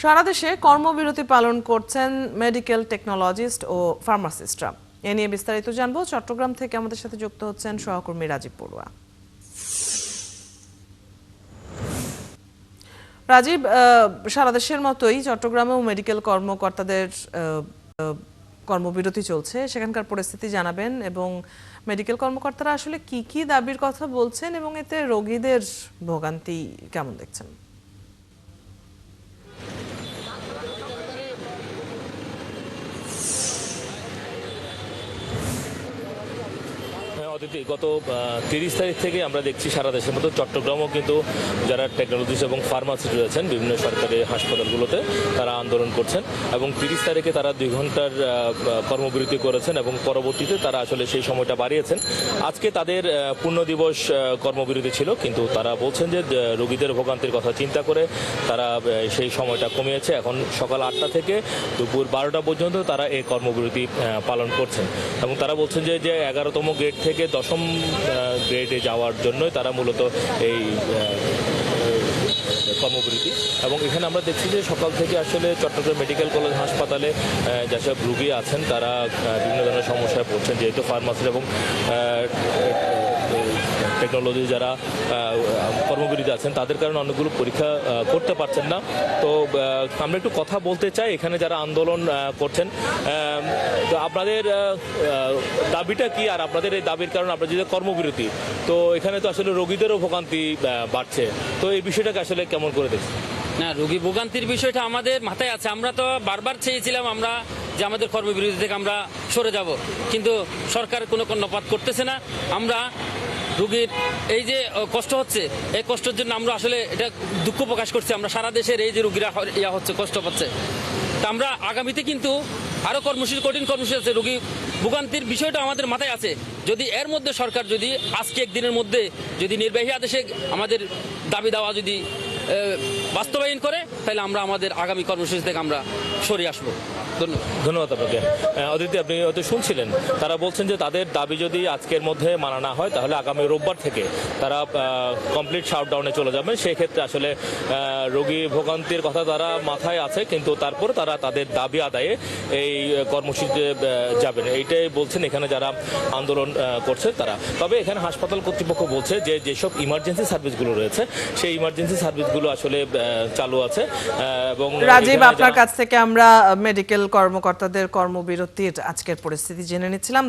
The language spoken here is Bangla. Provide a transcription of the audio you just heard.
সারা দেশে কর্মবিরতি পালন করছেন মেডিকেল টেকনোলজিস্ট ও ফার্মাসিস্টরা। এ নিয়ে বিস্তারিত জানবো। চট্টগ্রাম থেকে আমাদের সাথে যুক্ত হচ্ছেন সহকর্মী রাজীব পড়ুয়া। রাজীব, সারা দেশের মতোই চট্টগ্রামেও মেডিকেল কর্মকর্তাদের কর্মবিরতি চলছে, সেখানকার পরিস্থিতি জানাবেন এবং মেডিকেল কর্মকর্তারা আসলে কি কি দাবির কথা বলছেন এবং এতে রোগীদের ভোগান্তি কেমন দেখছেন? গত 30 তারিখ থেকে আমরা দেখছি সারা দেশের মতো চট্টগ্রামও কিন্তু যারা টেকনোলজিস্ট এবং ফার্মাসিস্ট রয়েছেন বিভিন্ন সরকারি হাসপাতালগুলোতে তারা আন্দোলন করছেন এবং 30 তারিখে তারা 2 ঘন্টার কর্মবিরতি করেছেন এবং পরবর্তীতে তারা আসলে সেই সময়টা বাড়িয়েছেন। আজকে তাদের পূর্ণ দিবস কর্মবিরতি ছিল, কিন্তু তারা বলছেন যে রোগীদের ভোগান্তির কথা চিন্তা করে তারা সেই সময়টা কমিয়েছে। এখন সকাল 8টা থেকে দুপুর 12টা পর্যন্ত তারা এই কর্মবিরতি পালন করছেন এবং তারা বলছেন যে 11তম গেট থেকে 10ম গ্রেডে যাওয়ার জন্যই তারা মূলত এই কর্মবিরতি। এবং এখানে আমরা দেখছি যে সকাল থেকে আসলে চট্টগ্রাম মেডিকেল কলেজ হাসপাতালে যেসব রোগী আছেন তারা বিভিন্ন ধরনের সমস্যায় পড়ছেন, যেহেতু ফার্মাসি এবং টেকনোলজি যারা কর্মবিরতি আছেন তাদের কারণে অনেকগুলো পরীক্ষা করতে পারছেন না। তো আমরা একটু কথা বলতে চাই এখানে যারা আন্দোলন করছেন, তো আপনাদের দাবিটা কি, আর আপনাদের এই দাবির কারণে আপনাদের যে কর্মবিরতি, তো এখানে তো আসলে রোগীদেরও ভোগান্তি বাড়ছে, তো এই বিষয়টাকে আসলে কেমন করে দেখছি? না, রোগী ভোগান্তির বিষয়টা আমাদের মাথায় আছে। আমরা তো বারবার চেয়েছিলাম আমরা যে আমাদের কর্মবিরতি থেকে আমরা সরে যাব, কিন্তু সরকার কোনো কর্ণপাত করতেছে না। আমরা রোগীর এই যে কষ্ট হচ্ছে, এই কষ্টের জন্য আমরা আসলে এটা দুঃখ প্রকাশ করছি। আমরা সারা দেশের এই যে রোগীরা হচ্ছে, কষ্ট পাচ্ছে, তা আমরা আগামীতে কিন্তু আরও কর্মসূচি, কঠিন কর্মসূচি আছে। রোগী ভোগান্তির বিষয়টা আমাদের মাথায় আছে। যদি এর মধ্যে সরকার যদি আজকে একদিনের মধ্যে যদি নির্বাহী আদেশে আমাদের দাবি দেওয়া যদি বাস্তবায়ন করে, তাহলে আমরা আমাদের আগামী কর্মসূচি থেকে আমরা সরে আসবো। ধন্যবাদ আপনাকে। অদিতি, আপনি হয়তো শুনছিলেন, তারা বলছেন যে তাদের দাবি যদি আজকের মধ্যে মানা না হয় তাহলে আগামী রোববার থেকে তারা কমপ্লিট শাটডাউনে চলে যাবেন। সেক্ষেত্রে আসলে রোগী ভোগান্তির কথা তারা মাথায় আছে, কিন্তু তারপর তারা তাদের দাবি আদায়ে এই কর্মসূচিতে যাবেন, এইটাই বলছেন এখানে যারা আন্দোলন করছে তারা। তবে এখানে হাসপাতাল কর্তৃপক্ষ বলছে যে যেসব ইমার্জেন্সি সার্ভিসগুলো রয়েছে সেই ইমার্জেন্সি সার্ভিসগুলো আসলে চালু আছে। এবং রাজীব, আপনার কাছ থেকে আমরা মেডিকেল কর্মকর্তাদের কর্মবিরতির আজকের পরিস্থিতি জেনে নিচ্ছিলাম।